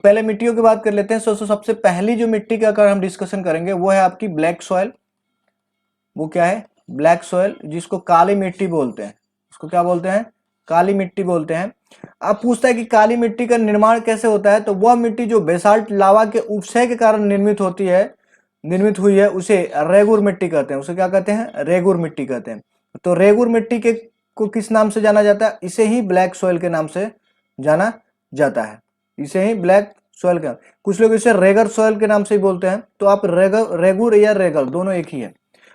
पहले मिट्टियों की बात कर लेते हैं। सबसे पहली जो मिट्टी का अगर हम डिस्कशन करेंगे वो है आपकी ब्लैक सॉइल। वो क्या है? ब्लैक सॉइल, जिसको काली मिट्टी बोलते हैं। उसको क्या बोलते हैं? काली मिट्टी बोलते हैं। अब पूछता है कि काली मिट्टी का निर्माण कैसे होता है, तो वह मिट्टी जो बेसाल्ट लावा के उपक्षय के कारण निर्मित हुई है, उसे रेगुर मिट्टी कहते हैं। उसे क्या कहते हैं? रेगुर मिट्टी कहते हैं। तो रेगुर मिट्टी के को किस नाम से जाना जाता है? इसे ही ब्लैक सॉइल के नाम से जाना जाता है। इसे ही ब्लैक सॉइल का, कुछ लोग इसे रेगर सॉइल के नाम से ही बोलते हैं। तो आप रेगुर या रेगल दोनों एक ही है।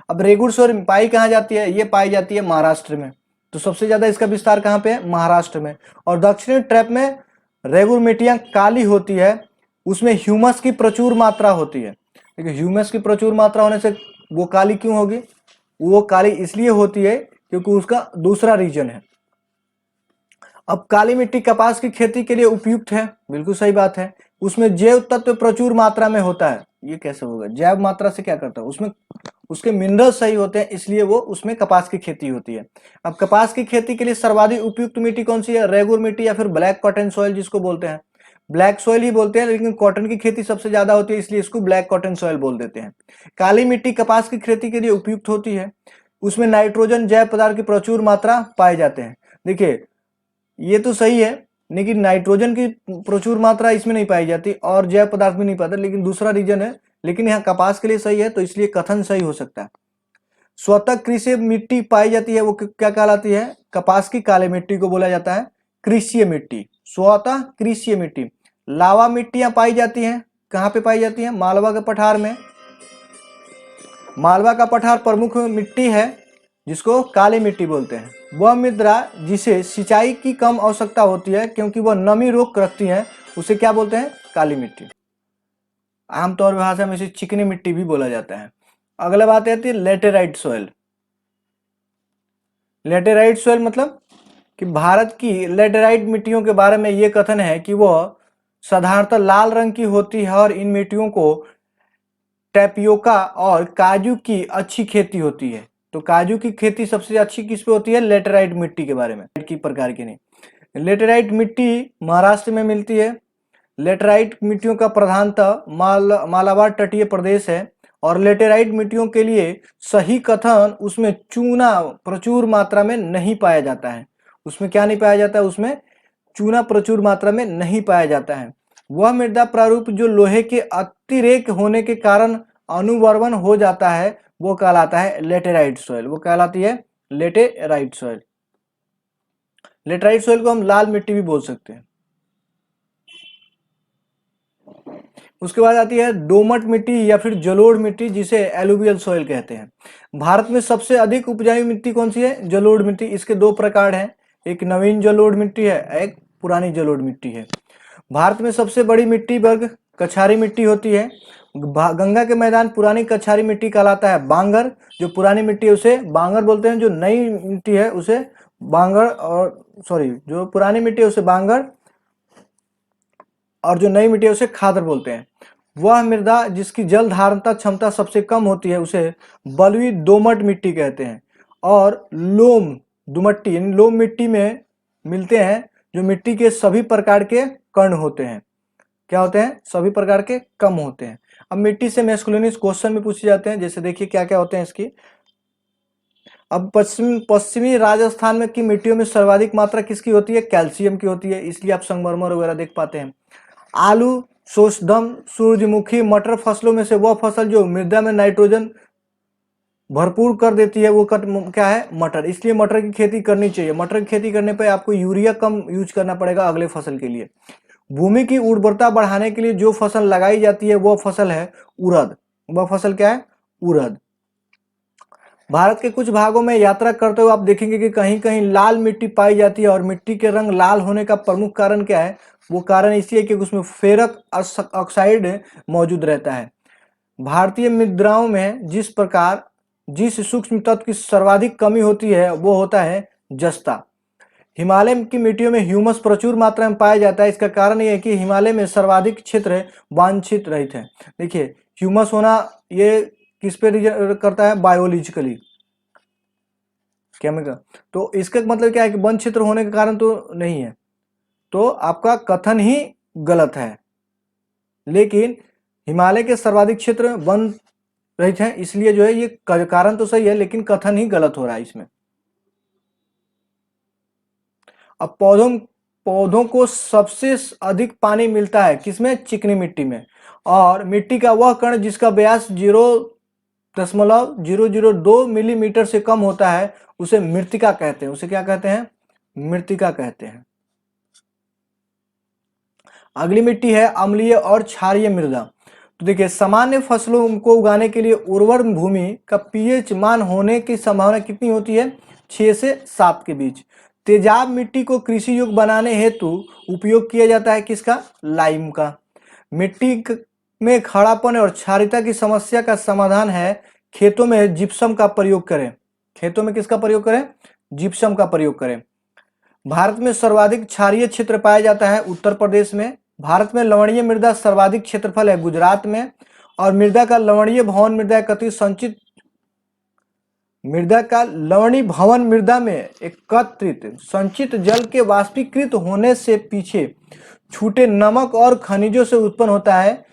अब रेगुर सॉइल पाई कहाँ जाती है? ये पाई जाती है महाराष्ट्र में। तो सबसे ज्यादा इसका विस्तार कहाँ पे है? महाराष्ट्र में। और दक्षिणी ट्रैप में रेगुर मिट्टियां काली होती है, उसमें ह्यूमस की प्रचुर मात्रा होती है। देखिए ह्यूमस की प्रचुर मात्रा होने से वो काली क्यों होगी? वो काली इसलिए होती है क्योंकि उसका दूसरा रीजन है। अब काली मिट्टी कपास की खेती के लिए उपयुक्त है, बिल्कुल सही बात है। उसमें जैव तत्व प्रचुर मात्रा में होता है। ये कैसे होगा? जैव मात्रा से क्या करता है? उसमें उसके मिनरल सही होते हैं, इसलिए वो उसमें कपास की खेती होती है। अब कपास की खेती के लिए सर्वाधिक उपयुक्त मिट्टी कौन सी है? रेगुर मिट्टी या फिर ब्लैक कॉटन सॉइल जिसको बोलते हैं। ब्लैक सॉइल ही बोलते हैं, लेकिन कॉटन की खेती सबसे ज्यादा होती है, इसलिए इसको ब्लैक कॉटन सॉइल बोल देते हैं। काली मिट्टी कपास की खेती के लिए उपयुक्त होती है। उसमें नाइट्रोजन जैव पदार्थ की प्रचुर मात्रा पाए जाते हैं। देखिए ये तो सही है, लेकिन नाइट्रोजन की प्रचुर मात्रा इसमें नहीं पाई जाती और जैव पदार्थ भी नहीं पाता, लेकिन दूसरा रीजन है। लेकिन यहाँ कपास के लिए सही है, तो इसलिए कथन सही हो सकता है। स्वतः कृषि मिट्टी पाई जाती है, वो क्या कहलाती है? कपास की काली मिट्टी को बोला जाता है कृषि मिट्टी। स्वतः कृषि मिट्टी। लावा मिट्टियां पाई जाती हैं, कहाँ पे पाई जाती हैं? मालवा के पठार में। मालवा का पठार प्रमुख मिट्टी है, जिसको काली मिट्टी बोलते हैं। वह मृदा जिसे सिंचाई की कम आवश्यकता होती है क्योंकि वह नमी रोक रखती है, उसे क्या बोलते हैं? काली मिट्टी। आमतौर पर भाषा में इसे चिकनी मिट्टी भी बोला जाता है। अगला बात आती है लेटेराइट सॉइल। लेटेराइट सॉइल मतलब कि भारत की लेटेराइट मिट्टियों के बारे में यह कथन है कि वह साधारणतः लाल रंग की होती है और इन मिट्टियों को टैपियोका और काजू की अच्छी खेती होती है। तो काजू की खेती सबसे अच्छी किस पे होती है? लेटेराइट मिट्टी के बारे में, की प्रकार की नहीं। लेटेराइट मिट्टी महाराष्ट्र में मिलती है। लेटेराइट मिट्टियों का प्रधानतः मालाबार तटीय प्रदेश है। और लेटेराइट मिट्टियों के लिए सही कथन उसमें चूना प्रचुर मात्रा में नहीं पाया जाता है। उसमें क्या नहीं पाया जाता है? उसमें चूना प्रचुर मात्रा में नहीं पाया जाता है। वह मृदा प्रारूप जो लोहे के अतिरेक होने के कारण अनुवर्वन हो जाता है, वो कहलाता है लेटेराइट सॉइल। वो कहलाती है लेटेराइट सॉइल। लेटेराइट सॉइल को हम लाल मिट्टी भी बोल सकते हैं। उसके बाद आती है दोमट मिट्टी या फिर जलोढ़ मिट्टी, जिसे एलुवियल सॉइल कहते हैं। भारत में सबसे अधिक उपजाऊ मिट्टी कौन सी है? जलोढ़ मिट्टी। इसके दो प्रकार हैं, एक नवीन जलोढ़ मिट्टी है, एक पुरानी जलोढ़ मिट्टी है। भारत में सबसे बड़ी मिट्टी वर्ग कछारी मिट्टी होती है। गंगा के मैदान पुरानी कछारी मिट्टी कहलाता है। बांगर, जो पुरानी मिट्टी है उसे बांगर बोलते हैं, जो नई मिट्टी है उसे बांगर, और जो पुरानी मिट्टी है उसे बांगर और जो नई मिट्टी है उसे खादर बोलते हैं। वह मृदा जिसकी जल धारणता क्षमता सबसे कम होती है उसे बलुई दोमट मिट्टी कहते हैं। और लोम दुमट्टी, इन लोम मिट्टी में मिलते हैं जो मिट्टी के सभी प्रकार के कण होते हैं। क्या होते हैं? सभी प्रकार के कम होते हैं। अब मिट्टी से मैस्कुलिनिस क्वेश्चन में पूछे जाते हैं, जैसे देखिए क्या क्या होते हैं इसकी। अब पश्चिमी राजस्थान में की मिट्टियों में सर्वाधिक मात्रा किसकी होती है? कैल्शियम की होती है, इसलिए आप संगमरमर वगैरह देख पाते हैं। आलू, शोषदम, सूरजमुखी, मटर फसलों में से वह फसल जो मृदा में नाइट्रोजन भरपूर कर देती है वो क्या है? मटर। इसलिए मटर की खेती करनी चाहिए। मटर की खेती करने पर आपको यूरिया कम यूज करना पड़ेगा अगले फसल के लिए। भूमि की उर्वरता बढ़ाने के लिए जो फसल लगाई जाती है वह फसल है उड़द। वह फसल क्या है? उड़द। भारत के कुछ भागों में यात्रा करते हुए आप देखेंगे कि कहीं कहीं लाल मिट्टी पाई जाती है। और मिट्टी के रंग लाल होने का प्रमुख कारण क्या है? वो कारण इसलिए कि उसमें फेरक ऑक्साइड मौजूद रहता है। भारतीय मृदाओं में जिस सूक्ष्म तत्व की सर्वाधिक कमी होती है वो होता है जस्ता। हिमालय की मिट्टियों में ह्यूमस प्रचुर मात्रा में पाया जाता है। इसका कारण यह है कि हिमालय में सर्वाधिक क्षेत्र वांछित रहित है। देखिए ह्यूमस होना ये किस पे करता है? Biologically, chemical. तो इसका मतलब क्या है कि वन क्षेत्र होने के कारण तो नहीं है। तो आपका कथन ही गलत है। लेकिन हिमालय के सर्वाधिक क्षेत्र वन रहित हैं, इसलिए जो है ये कारण तो सही है लेकिन कथन ही गलत हो रहा है इसमें। अब पौधों को सबसे अधिक पानी मिलता है किसमें? चिकनी मिट्टी में। और मिट्टी का वह कण जिसका व्यास 0.002 मिलीमीटर से कम होता है उसे मृत्तिका कहते हैं। उसे क्या कहते हैं? मृत्तिका कहते हैं। अगली मिट्टी है अम्लीय और क्षारीय मृदा। तो देखिए, सामान्य फसलों को उगाने के लिए उर्वर भूमि का पीएच मान होने की संभावना कितनी होती है? 6 से 7 के बीच। तेजाब मिट्टी को कृषि योग्य बनाने हेतु उपयोग किया जाता है किसका? लाइम का। मिट्टी में खड़ापन और क्षारीयता की समस्या का समाधान है खेतों में जिप्सम का प्रयोग करें। खेतों में किसका प्रयोग करें? जिप्सम का प्रयोग करें। भारत में सर्वाधिक क्षारीय क्षेत्र पाया जाता है उत्तर प्रदेश में। भारत में लवणीय मृदा सर्वाधिक क्षेत्रफल है गुजरात में। और मृदा का लवणीय भवन मृदा एकत्रित संचित मृदा का लवणीय भवन मृदा में एकत्रित संचित जल के वाष्पीकृत होने से पीछे छूटे नमक और खनिजों से उत्पन्न होता है।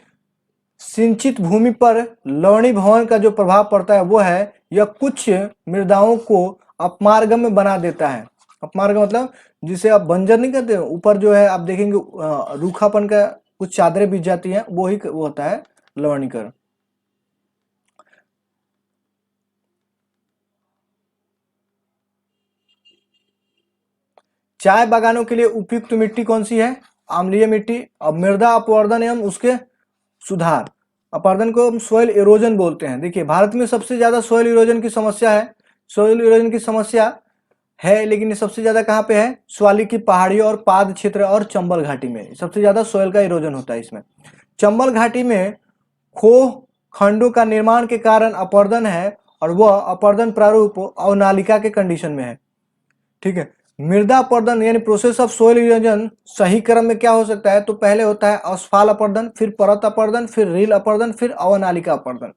सिंचित भूमि पर लवणीय भवन का जो प्रभाव पड़ता है वो है यह कुछ मृदाओं को अपमार्गम में बना देता है। अपमार्ग मतलब जिसे आप बंजर नहीं कहते, ऊपर जो है आप देखेंगे रूखापन का कुछ चादरें बिछ जाती हैं, वो होता है लवणीकरण। चाय बागानों के लिए उपयुक्त मिट्टी कौन सी है? अम्लीय मिट्टी। अब मृदा अपवर्दन एवं उसके सुधार, अपवर्दन को हम सोइल इरोजन बोलते हैं। देखिए, भारत में सबसे ज्यादा सोइल इरोजन की समस्या है। सोइल इरोजन की समस्या है, लेकिन ये सबसे ज्यादा कहाँ पे है? शिवालिक की पहाड़ियों और पाद क्षेत्र और चंबल घाटी में सबसे ज्यादा सोइल का इरोजन होता है इसमें। चंबल घाटी में खोह खंडों का निर्माण के कारण अपवर्दन है और वह अपवर्दन प्रारूप अवनालिका के कंडीशन में है। ठीक है। मृदा अपवर्दन यानी प्रोसेस ऑफ सोइल इरोजन सही क्रम में क्या हो सकता है? तो पहले होता है अस्फाल अपवर्दन, फिर परत अपवर्दन, फिर रील अपवर्दन, फिर अवनालिका अपवर्दन।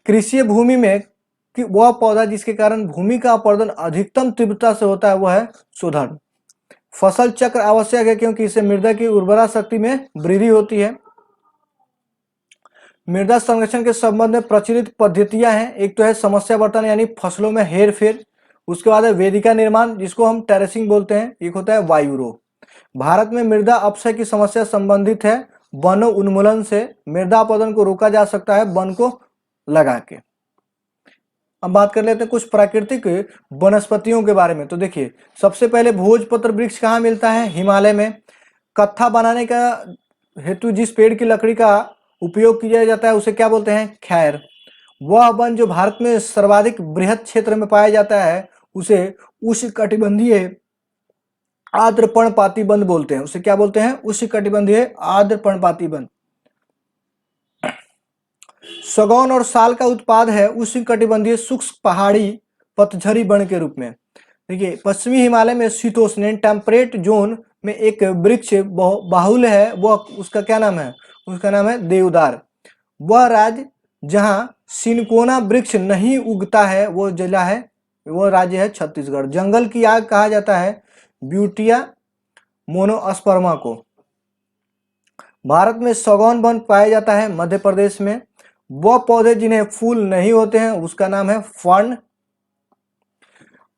कृषि भूमि में वह पौधा जिसके कारण भूमि का अपवर्दन अधिकतम तीव्रता से होता है वह है शोधन। फसल चक्र आवश्यक है क्योंकि इससे मृदा की उर्वरा शक्ति में वृद्धि होती है। मृदा संरक्षण के संबंध में प्रचलित पद्धतियां हैं। एक तो है समस्या वर्तन यानी फसलों में हेर फेर। उसके बाद है वेदिका निर्माण जिसको हम टेरेसिंग बोलते हैं। एक होता है वायुरोग। भारत में मृदा अपक्षय की समस्या संबंधित है वन उन्मूलन से। मृदा अपवर्दन को रोका जा सकता है वन को लगा के। अब बात कर लेते हैं कुछ प्राकृतिक वनस्पतियों के बारे में। तो देखिए, सबसे पहले भोजपत्र वृक्ष कहाँ मिलता है? हिमालय में। कत्था बनाने का हेतु जिस पेड़ की लकड़ी का उपयोग किया जाता है उसे क्या बोलते हैं? खैर। वह वन जो भारत में सर्वाधिक बृहत क्षेत्र में पाया जाता है उसे उष्णकटिबंधीय आर्द्र पर्णपाती वन बोलते हैं। उसे क्या बोलते हैं? उष्णकटिबंधीय आर्द्र पर्णपाती वन। सागौन और साल का उत्पाद है उष्णकटिबंधीय शुष्क पहाड़ी पतझड़ी वन के रूप में। देखिए, पश्चिमी हिमालय में शीतोष्ण टेम्परेट जोन में एक वृक्ष बाहुल है, वह उसका क्या नाम है? उसका नाम है देवदार। वह राज्य जहां सिनकोना वृक्ष नहीं उगता है वो जिला है, वो राज्य है छत्तीसगढ़। जंगल की आग कहा जाता है ब्यूटिया मोनोस्पर्मा को। भारत में सागौन वन पाया जाता है मध्य प्रदेश में। वह पौधे जिन्हें फूल नहीं होते हैं उसका नाम है फर्न।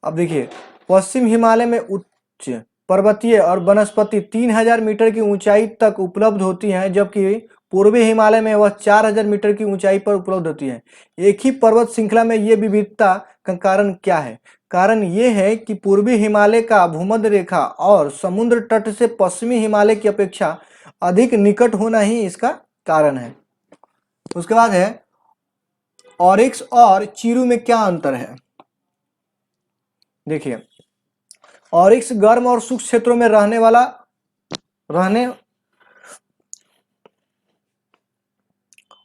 अब देखिए, पश्चिम हिमालय में उच्च पर्वतीय और वनस्पति 3000 मीटर की ऊंचाई तक उपलब्ध होती हैं, जबकि पूर्वी हिमालय में वह 4000 मीटर की ऊंचाई पर उपलब्ध होती है। एक ही पर्वत श्रृंखला में ये विविधता का कारण क्या है? कारण ये है कि पूर्वी हिमालय का भूमध्य रेखा और समुद्र तट से पश्चिमी हिमालय की अपेक्षा अधिक निकट होना ही इसका कारण है। उसके बाद है ऑरिक्स और चीरू में क्या अंतर है? देखिए, ऑरिक्स गर्म और शुष्क क्षेत्रों में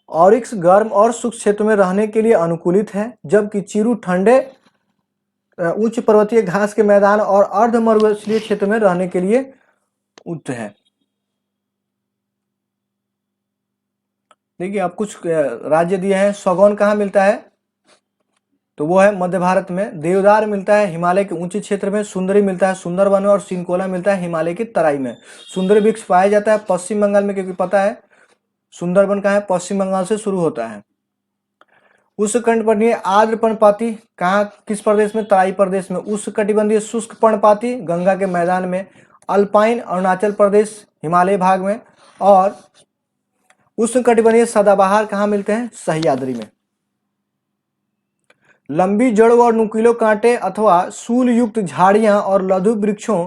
ऑरिक्स गर्म और शुष्क क्षेत्रों में रहने के लिए अनुकूलित है, जबकि चीरू ठंडे उच्च पर्वतीय घास के मैदान और अर्ध मरुस्थलीय क्षेत्र में रहने के लिए उचित है। देखिए, अब कुछ राज्य दिए हैं। सागौन कहाँ मिलता है? तो वो है मध्य भारत में। देवदार मिलता है हिमालय के ऊंचे क्षेत्र में। सुंदरी मिलता है सुंदरवन में। और सिनकोला मिलता है हिमालय की तराई में। सुंदरी वृक्ष पाया जाता है पश्चिम बंगाल में, क्योंकि पता है सुंदरबन कहाँ है? पश्चिम बंगाल से शुरू होता है। उष्णकटिबंधीय आर्द्र पर्णपाती कहाँ, किस प्रदेश में? तराई प्रदेश में। उष्णकटिबंधीय शुष्क पर्णपाती गंगा के मैदान में। अल्पाइन अरुणाचल प्रदेश हिमालय भाग में। और उष्णकटिबंधीय सदाबहार कहाँ मिलते हैं? सह्याद्री में। लंबी जड़ों और नुकीले कांटे अथवा सूल युक्त झाड़ियां और लघु वृक्षों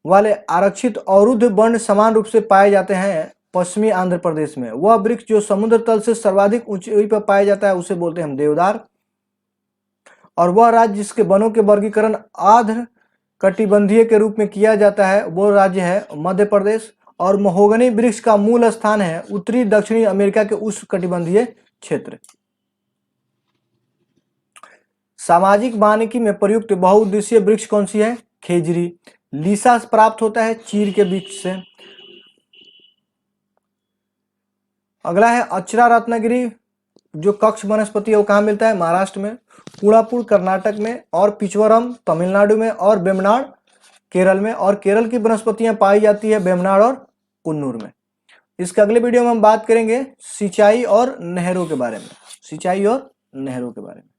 वाले आरक्षित अवरुद्ध वन समान रूप से पाए जाते हैं पश्चिमी आंध्र प्रदेश में। वह वृक्ष जो समुद्र तल से सर्वाधिक ऊंचाई पर पाया जाता है उसे बोलते हैं हम देवदार। और वह राज्य जिसके वनों के वर्गीकरण आर्द्र कटिबंधीय के रूप में किया जाता है वो राज्य है मध्य प्रदेश। और महोगनी वृक्ष का मूल स्थान है उत्तरी दक्षिणी अमेरिका के उष्णकटिबंधीय क्षेत्र। सामाजिक वानिकी में प्रयुक्त बहुउद्देशीय वृक्ष कौन सी है? खेजरी। लीसा प्राप्त होता है चीड़ के वृक्ष से। अगला है अचरा रत्नागिरी जो कक्ष वनस्पति है वो कहाँ मिलता है? महाराष्ट्र में। कूड़ापुर कर्नाटक में। और पिचवरम तमिलनाडु में। और बेमनाड केरल में। और केरल की वनस्पतियां पाई जाती है बेमनाड और कुन्नूर में। इसके अगले वीडियो में हम बात करेंगे सिंचाई और नहरों के बारे में। सिंचाई और नहरों के बारे में।